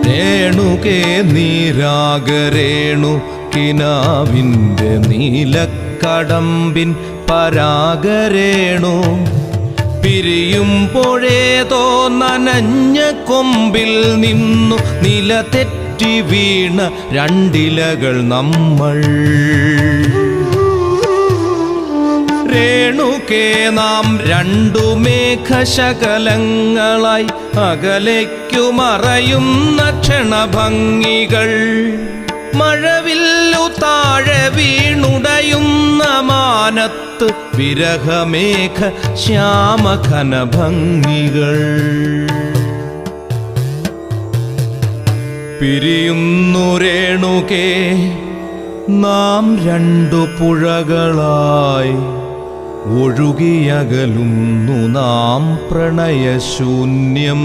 രേണുകേ നീരാഗരേണു കിനാവിൻ്റെ നീലക്കടമ്പിൻ പരാഗരേണു പിരിയുമ്പോഴേതോ നനഞ്ഞ കൊമ്പിൽ നിന്നു നില തെറ്റി വീണ രണ്ടിലകൾ നമ്മൾ. രേണുകേ നാം രണ്ടു മേഘശകലങ്ങളായി അകലേക്കു മറയുന്ന ക്ഷണഭംഗികൾ. മഴവില്ലു താഴെ വീണുടയുന്ന മാനത്ത് വിരഹമേഘ ശ്യാമഘനഭംഗികൾ. പിരിയുന്നു രേണുകേ നാം രണ്ടു പുഴകളായി ഒഴുകിയകലുന്നു നാം പ്രണയശൂന്യം.